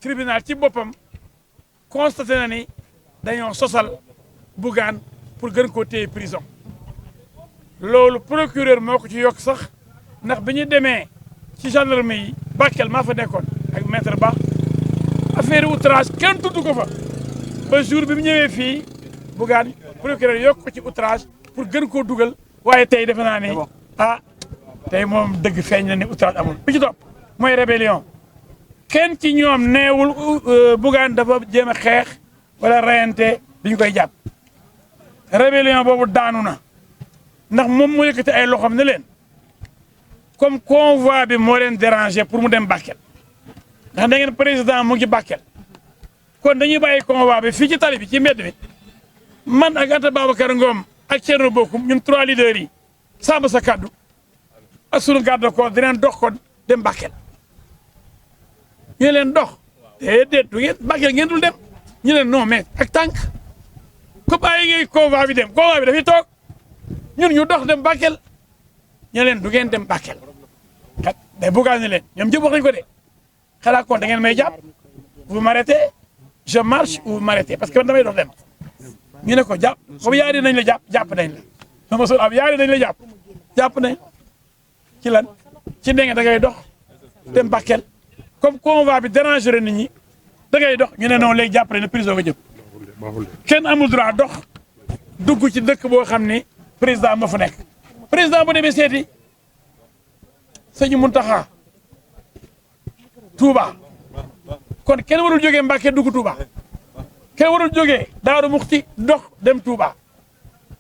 tribunal ci boppam constaté na ni dañoo sosal Bougane pour gën koo téye prison loolu procureur moo ko ci yokk sax ndax bi ñu demee ci gendarmerie yi Bakel maa fa nekkoon ak maître Ba affaire outrage kenn tudd ko fa ba jour bi mu ñëwee fii Bougane procureur yokk ko ci outrage pour gën koo dugal waaye tey defe naa ne tey moom dëgg feeñ na ni outrage amul bi ci topp mooy rébellion kenn ci ñoom neewul Bougane dafa jéem a xeex wala reyante bi ñu koy jàpp rébellion boobu daanu na ndax moom moo yëkkati ay loxoom ne leen comme convoi bi moo leen déranger pour mu dem Bakel ndax da ngeen président mu ngi Bakel kon dañuy bàyyi convoi bi fii ci tali bi ci mbedd mi man ak Anta Babacar Ngom ak Thierno Bocoum ñun 3 leaders yi sàmm sa kaddu ak sunu garde ko dinañ dox ko dem Bakel ñu leen dox déedéet du ngeen Bakel ngeen dul dem ñu leen non mais ak tànk ko bàyyi ngay convoi bi dem convoi bi dafay toog ñun ñu dox dem Bakel ñu leen du ngeen dem Bakel kat day Bougane leen ñoom ñëpp wax nañ ko de xalaat kon da ngeen may jàpp vous m'arrêtez je marche ou vous m'arrêtez parce que man damay dox dem ñu ne ko jàpp comme yaari nañ la jàpp nañ la sama sol am yaari nañ la jàpp nañ ci lan ci ndenge da ngay dox dem Bakel comme convoi bi déranger nit ñi da ngay dox ñu ne non léegi jàpp nañ ne prison nga jëm kenn amul droit dox dugg ci dëkk boo xam ni président moo fa nekk président bu demee seeti sëñ Mountakha Touba kon kenn warul jógee Mbàkke dugg Touba kenn warul jógee Daaru Muxti dox dem Touba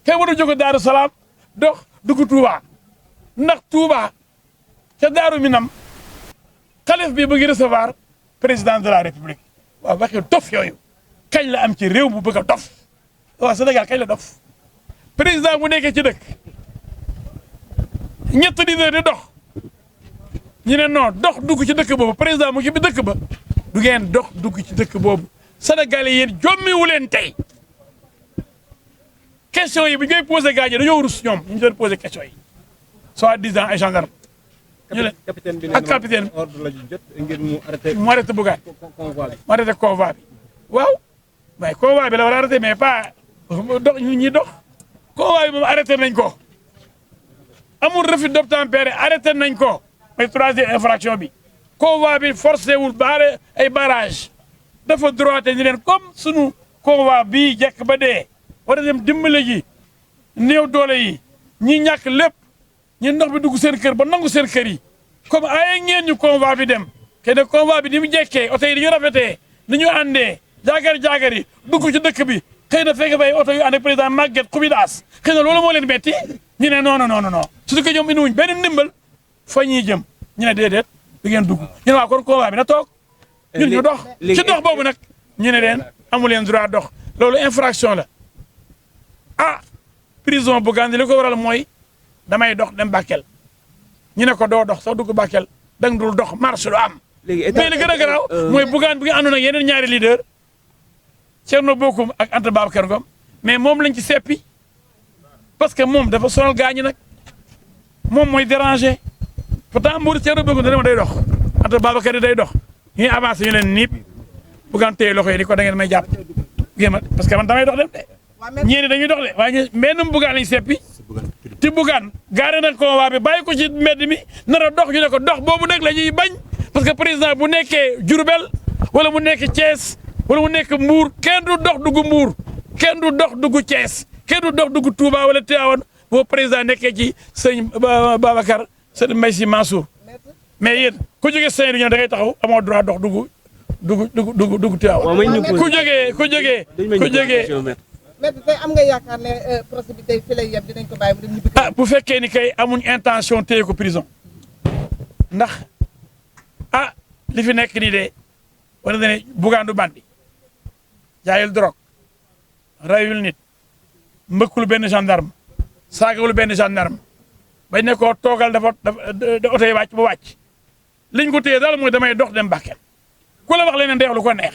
kenn warul jóge Daaru Salaam dox dugg Touba ndax Touba ca Daaru Minam xalif bi bëgg recevoir président de la République waaw waxi dof yooyu kañ la am ci réew mu bëgg a dof waaw Sénégal kañ la dof président bu nekkee ci dëkk ñett leader di dox ñu ne non dox dugg ci dëkk boobu président mu ngi bi dëkk ba du ngeen dox dugg ci dëkk boobu Sénégalais yéen jommiwu leen tey question yi bu ñu koy posé gars yi dañoo rus ñoom ñu doon posé question yi soi-disant ay gendarme ñu ne ak capitaine mu arrêté Bougane mu arrêté convoi bi waaw mais convoi bi la war a arrêté mais pas dox ñu ñi dox convoi bi moom arrêté nañ ko amul refus d'obtempérer arrêté nañ ko mooy 3e infraction bi convoi bi forcé wul baare ay barrage dafa droité ni leen comme sunu convoi bii jekk ba dee war a dem dimbale ji néew doole yi ñi ñàkk lépp ñi ndox bi dugg seen kër ba nangu seen kër yi comme ay ngeen ñu convoi bi dem te ne convoi bi ni mu jekkee oto yi di ñu rafetee ni ñu àndee jaagar yi dugg ci dëkk bi xëy na fekk bay oto yu ànd ak président Maguette Koubidas xëy na loolu moo leen metti ñu ne non surtout que ñoom indiwuñ benn ndimbal fa ñuy jëm ñu ne déedéet du ngeen dugg ñu ne waa kon convoi bi na toog ñun ñu dox ci dox boobu nag ñu ne leen amu leen droit dox loolu infraction la prison Bougane li ko waral mooy damay dox dem Bakel ñu ne ko doo dox soo dugg Bakel dang dul dox marche du am mais li gën a garaaw mooy Bougane bi nga àndoon ak yeneen ñaari leader Thierno Bocoum ak Anta Babacar Ngom mais moom lañ ci seppi parce que moom dafa sonal gaañi nag moom mooy déranger pourtant Mbour Thierno Bocoum dana ma day dox Anta Babacar yi day dox ñuy avancé ñu leen niip Bougane téye loxo yi ni ko da ngeen may jàpp parce que man damay dox dem de ñeeni dañuy dox de waaye mbennum Bougane lañ seppi te Bougane gaare na convoi bi bàyyi ko ci mbedd mi nar a dox ñu ne ko dox boobu nag la ñuy bañ parce que président bu nekkee Diourbel wala mu nekk Thiès wala mu nekk Mbour kenn du dox dugg Mbour kenn du dox dugg Thiès kenn du dox dugg Touba wala Tivaouane boo président nekkee ci sëñ Babacar sëñ Mbaye Sy Mansour mais yéen ku jógee Saint-Louis da ngay taxaw amoo droit dox dugg Tivaouane ku jógee mais tey am nga yaakaar ne procès bi tey fi lay yem dinañ ko bàyyi mu dem ñibbi. bu fekkee ni kay amuñ intention téye ko prison ndax li fi nekk nii de wala ne Bougane du bandi jaayul drogue rayul nit mbëkkul benn gendarme saagawul benn gendarme bañ ne ko toogal dafa oto yi wàcc ba wàcc liñ ko téye daal mooy damay dox dem Bakel ku la wax leneen day wax lu ko neex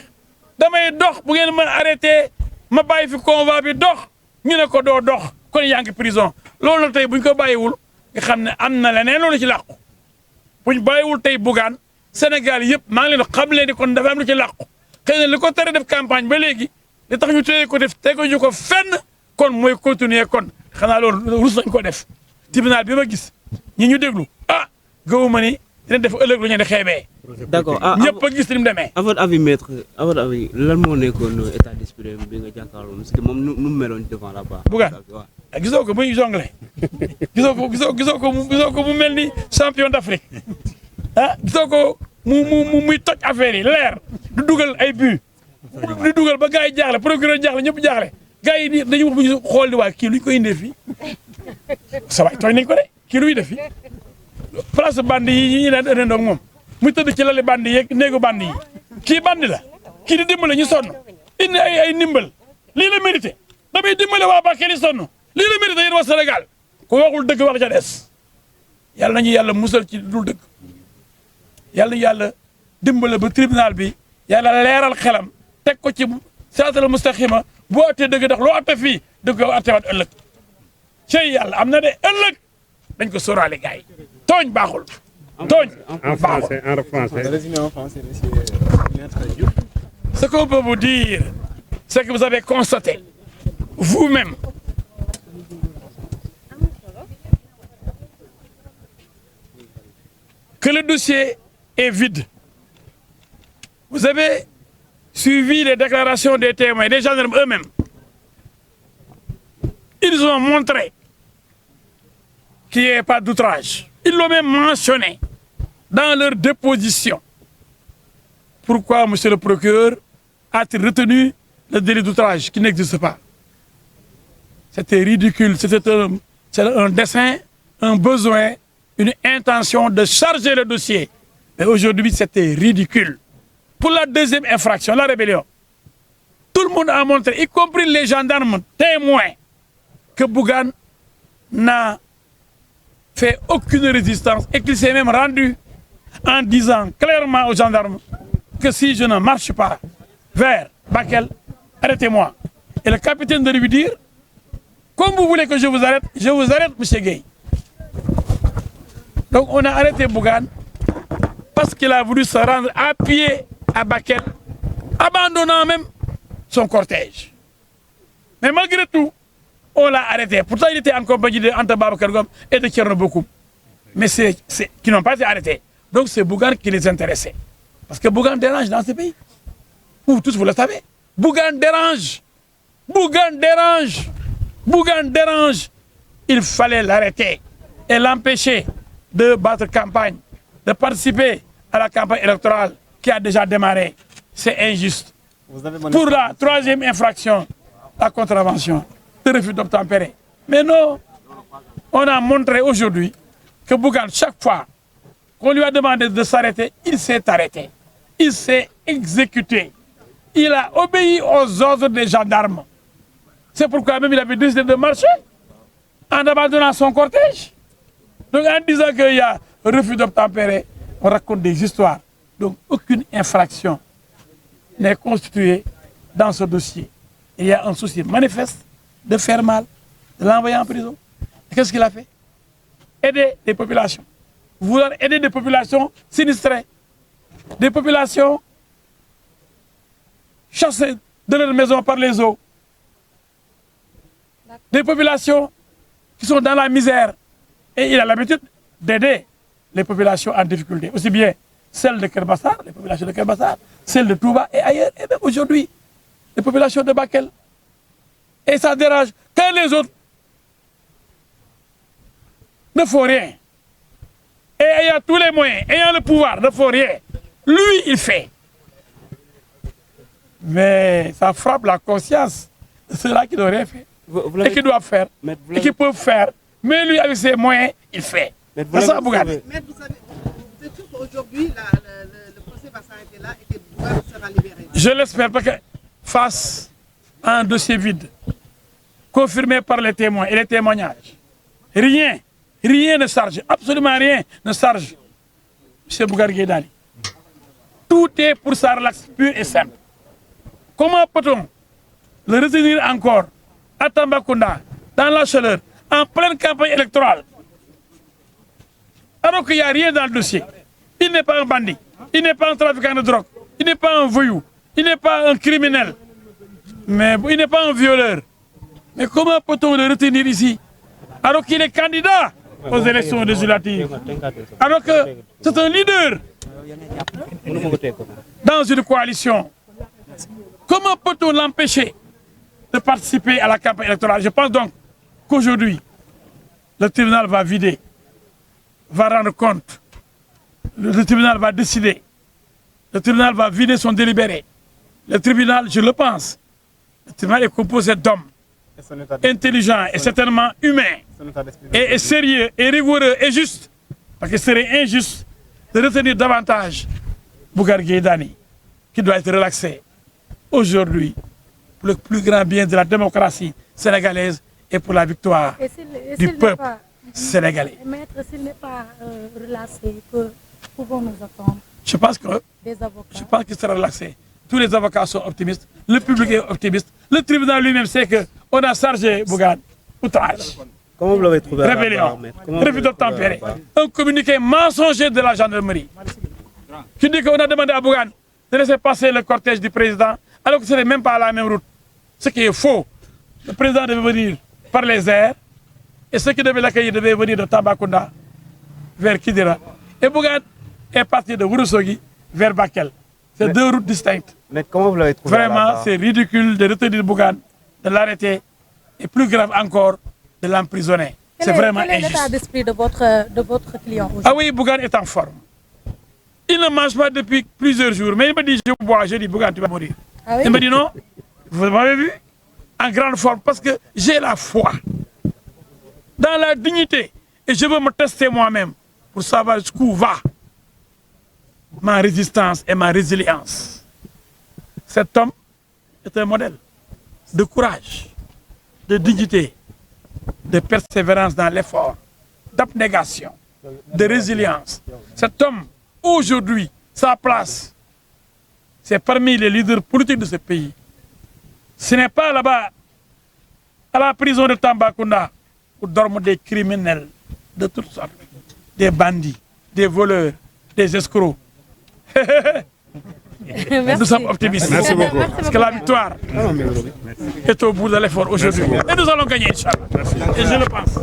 damay dox bu ngeen mën arrêté ma bàyyi fi convoi bi dox ñu ne ko doo dox kon yaa ngi prison loolu nag tey buñ ko bàyyiwul nga xam ne am na leneen loolu ci làqu buñ bàyyiwul tey Bougane Sénégal yëpp maa ngi leen xam leen ni kon dafa am lu ci làqu xëy na li ko tere def campagne ba léegi li tax ñu téye ko def teguñu ko fenn kon mooy continuer kon xanaa loolu rus nañ ko def tribunal bi ma gis ñi ñu déglu gëwuma ni dina def ëllëg lu ñu di xeebee. d'accord ñëpp a gis ni mu demee. à votre avis maître à votre avis lan moo nekkoon état d'esprit bi nga jàkkaarloo moom nu mu meloon devant la barre. Bougane gisoo ko muy jongle gisoo ko mu mel ni champion d'Afrique gisoo ko muy toj affaire yi leer du dugal ay but du dugal ba gars yi jaaxle procureur jaaxle ñëpp jaaxle gars yi dañuy wax bu ñu xool di waa kii lu ñu ko indee fii sa waay tooñ nañ ko de kii lu ñuy def fii place bandi yi ñu daan ëndandoog moom muy tëdd ci lali bandi yeeg néegu bandi yi kii bandi la kii di dimbale ñu sonn indi ay ndimbal lii la mérité damay dimbale waa Bakel yi sonn lii la mérité yéen waa Sénégal ku waxul dëgg wax ca des yàlla nañu yàlla musal ci dul dëgg yàlla yàlla dimbale ba tribunal bi yàlla leeral xelam teg ko ci siraatal mustaqima boo attee dëgg ndax loo atte fii dëgg ko attewaat ëllëg cey yàlla am na de ëllëg dañ ko sóoraale gars yi tooñ baaxul tooñ baaxul. En français. Résumé en français, monsieur Maître Diouf. Ce qu'on peut vous dire, c'est que vous avez constaté vous-même que le dossier est vide. Vous avez suivi les déclarations des témoins, des gendarmes eux-mêmes. Ils ont montré qu'il n'y ait pas d'outrage. Ils l'ont même mentionné dans leur déposition. Pourquoi, monsieur le procureur, a-t-il retenu le délit d'outrage qui n'existe pas? C'était ridicule, c'était un dessein, un besoin, une intention de charger le dossier. Mais aujourd'hui, c'était ridicule. Pour la deuxième infraction, la rébellion, tout le monde a montré, y compris les gendarmes témoins, que Bougane n'a fait aucune résistance et qu'il s'est même rendu en disant clairement aux gendarmes que si je ne marche pas vers Bakel, arrêtez-moi. Et le capitaine de lui dire, comme vous voulez que je vous arrête, M. Gueye. Donc on a arrêté Bougane parce qu'il a voulu se rendre à pied à Bakel, abandonnant même son cortège. Mais malgré tout, on l'a arrêté. Pourtant, il était en compagnie de Anta Babacar Ngom et de Thierno Bokoum. Mais qui n'ont pas été arrêtés. Donc c'est Bougane qui les intéressait. Parce que Bougane dérange dans ce pays. Vous tous, vous le savez. Bougane dérange. Bougane dérange. Bougane dérange. Il fallait l'arrêter et l'empêcher de battre campagne, de participer à la campagne électorale qui a déjà démarré. C'est injuste. Pour la troisième infraction, la contravention, le refus d'obtempérer. Mais non, on a montré aujourd'hui que Bougane, chaque fois qu'on lui a demandé de s'arrêter, il s'est arrêté. Il s'est exécuté. Il a obéi aux ordres des gendarmes. C'est pourquoi même il avait décidé de marcher en abandonnant son cortège. Donc en disant qu'il y a refus d'obtempérer, on raconte des histoires. Donc aucune infraction n'est constituée dans ce dossier. Il y a un souci manifeste de faire mal, de l'envoyer en prison. Et qu'est-ce qu'il a fait? Aider les populations. Vouloir aider des populations sinistrées, des populations chassées de leur maison par les eaux, des populations qui sont dans la misère. Et il a l'habitude d'aider les populations en difficulté, aussi bien celles de Kerbassar, les populations de Kerbassar, celles de Touba et ailleurs, et même aujourd'hui, les populations de Bakel. Et ça dérange quand les autres ne font rien. Et ayant tous les moyens, ayant le pouvoir, ne font rien. Lui, il fait. Mais ça frappe la conscience de ceux-là qui n'ont rien fait. Et qui doivent faire, et qui peuvent faire. Mais lui, avec ses moyens, il fait. C'est ça, Bougane. Mais vous savez, vous êtes sûr qu'aujourd'hui, le procès va s'arrêter là et que Bougane sera libéré? Je l'espère, parce que face à un dossier vide, confirmé par les témoins et les témoignages, rien ne charge, absolument rien ne charge M. Bougane Gueye Dany. Tout est pour sa relaxe pure et simple. Comment peut-on le retenir encore à Tambacounda, dans la chaleur, en pleine campagne électorale, alors qu'il n'y a rien dans le dossier? Il n'est pas un bandit, il n'est pas un trafiquant de drogue, il n'est pas un voyou, il n'est pas un criminel, mais il n'est pas un violeur. Mais comment peut-on le retenir ici alors qu'il est candidat aux élections législatives, alors que c'est un leader dans une coalition? Comment peut-on l'empêcher de participer à la campagne électorale? Je pense donc qu'aujourd'hui, le tribunal va vider, va rendre compte, le tribunal va décider, le tribunal va vider son délibéré. Le tribunal, je le pense, le tribunal est composé d'hommes intelligents et certainement humains, et sérieux, et rigoureux, et juste, parce qu'il serait injuste de retenir davantage Bougane Gueye Dany, qui doit être relaxé aujourd'hui pour le plus grand bien de la démocratie sénégalaise et pour la victoire du peuple sénégalais. Maître, s'il n'est pas relaxé, pouvons-nous attendre Je pense des avocats? Je pense qu'il sera relaxé. Tous les avocats sont optimistes, le public est optimiste, le tribunal lui-même sait qu'on a chargé Bougane outrage, Comment vous l'avez trouvé? rébellion, refus d'obtempérer, un communiqué mensonger de la gendarmerie qui dit qu'on a demandé à Bougane de laisser passer le cortège du président alors que ce n'est même pas la même route. Ce qui est faux. Le président devait venir par les airs et ceux qui devaient l'accueillir devaient venir de Tambacounda vers Kidira. Et Bougane est parti de Ourossogui vers Bakel. C'est deux routes distinctes. Mais comment vous l'avez trouvé? Vraiment, c'est ridicule de retenir Bougane, de l'arrêter et plus grave encore, de l'emprisonner. C'est vraiment Quel est injuste. l'état d'esprit de votre client aujourd'hui? Ah oui, Bougane est en forme. Il ne mange pas depuis plusieurs jours, mais il me dit je bois, je dis Bougane tu vas mourir. Ah oui? Il me dit non, vous m'avez vu, en grande forme parce que j'ai la foi dans la dignité et je veux me tester moi-même pour savoir jusqu'où va ma résistance et ma résilience. Cet homme est un modèle de courage, de dignité, de persévérance dans l'effort, d'abnégation, de résilience. Cet homme, aujourd'hui, sa place, c'est parmi les leaders politiques de ce pays. Ce n'est pas là-bas, à la prison de Tambacounda, où dorment des criminels de toutes sortes, des bandits, des voleurs, des escrocs. Nous sommes optimistes. Merci beaucoup. Parce que la victoire est au bout de l'effort aujourd'hui. Et nous allons gagner, Inch'Allah. Et je le pense.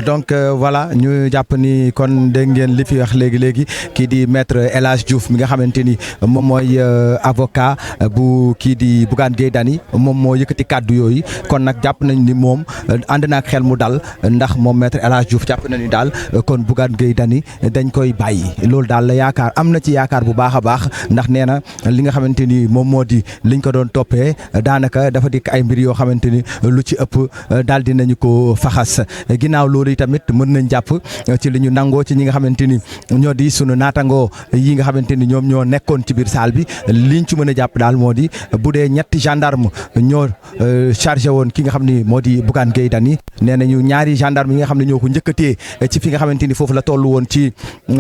donc voilà ñu jàpp ni kon dégg ngeen li fi wax léegi kii di maître El Hadj Diouf mi nga xamante ni moom mooy avocat bu kii di Bougane Gueye Dany moom moo yëkkati kàddu yooyu kon nag jàpp nañ ni moom ànd naag xel mu dal ndax moom maître El Hadj Diouf jàpp nañu daal kon Bougane Gueye Dany dañ koy bàyyi loolu daal la yaakaar am na ci yaakaar bu baax a baax ndax nee na li nga xamante ni moom moo di liñ ko doon toppee daanaka dafa dikk ay mbir yoo xamante ni lu ci ëpp daal di nañu ko faxas ginnaaw loolu yi tamit mën nañ jàpp ci li ñu nangoo ci ñi nga xamante ni ñoo di sunu naatangoo yi nga xamante ni ñoom ñoo nekkoon ci biir salle bi liñ ci mën a jàpp daal moo di bu dee ñetti gendarme ñoo chargé woon ki nga xam ni moo di Bougane Gueye Dany nee nañu ñaari gendarme yi nga xam ne ñoo ko njëkkatee ci fi nga xamante ni foofu la toll woon ci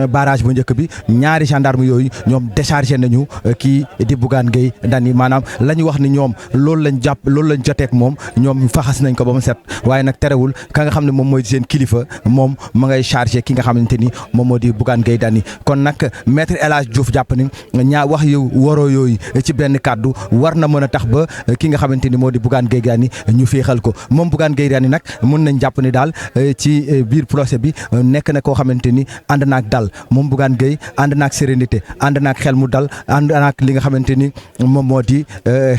barrage bu njëkk bi ñaari gendarme yooyu ñoom déchargé nañu kii di Bougane Gueye Dany maanaam la ñu wax ni ñoom loolu lañ jàpp loolu lañ joteek moom ñoom faxas nañ ko ba mu set waaye nag terewul ka nga xam ne moom mooy seen kilifa moom ma ngay chargé ki nga xamante ni moom moo di Bougane Gueye Dany kon nag maître El Hadj Diouf jàpp ni ñaa wax yu waroo yooyu ci benn kàddu war na mën a tax ba ki nga xamante ni moo di Bougane Gueye Dany ñu féexal ko moom Bougane Gueye Dany nag mën nañ jàpp ni daal ci biir procès bi nekk na koo xamante ni ànd naag dal moom Bougane Gueye ànd naag sérénité ànd naag xel mu dal ànd naag li nga xamante ni moom moo di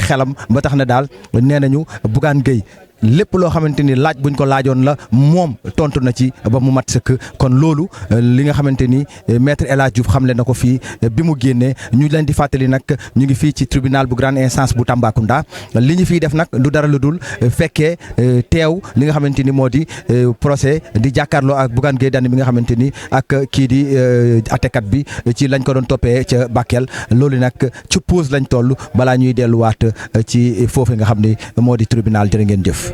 xelam ba tax na daal nee nañu Bougane Gueye lépp loo xamante ni laaj buñ ko laajoon la moom tontu na ci ba mu mat sëkk kon loolu li nga xamante ni maître El Hadj Diouf xamle na ko fii bi mu génnee ñu leen di fàttali nag ñu ngi fii ci tribunal bu grande instance bu Tambacounda li ñu fiy def nag du dara lu dul fekkee teew li nga xamante ni moo di procès di jàkkaarloo ak Bougane Gueye Dany bi nga xamante ni ak kii di atekat bi ci lañ ko doon toppee ca Bakel loolu nag ci pause lañ toll balaa ñuy delluwaat ci foofu nga xam ne moo di tribunal jërë ngeen jëf.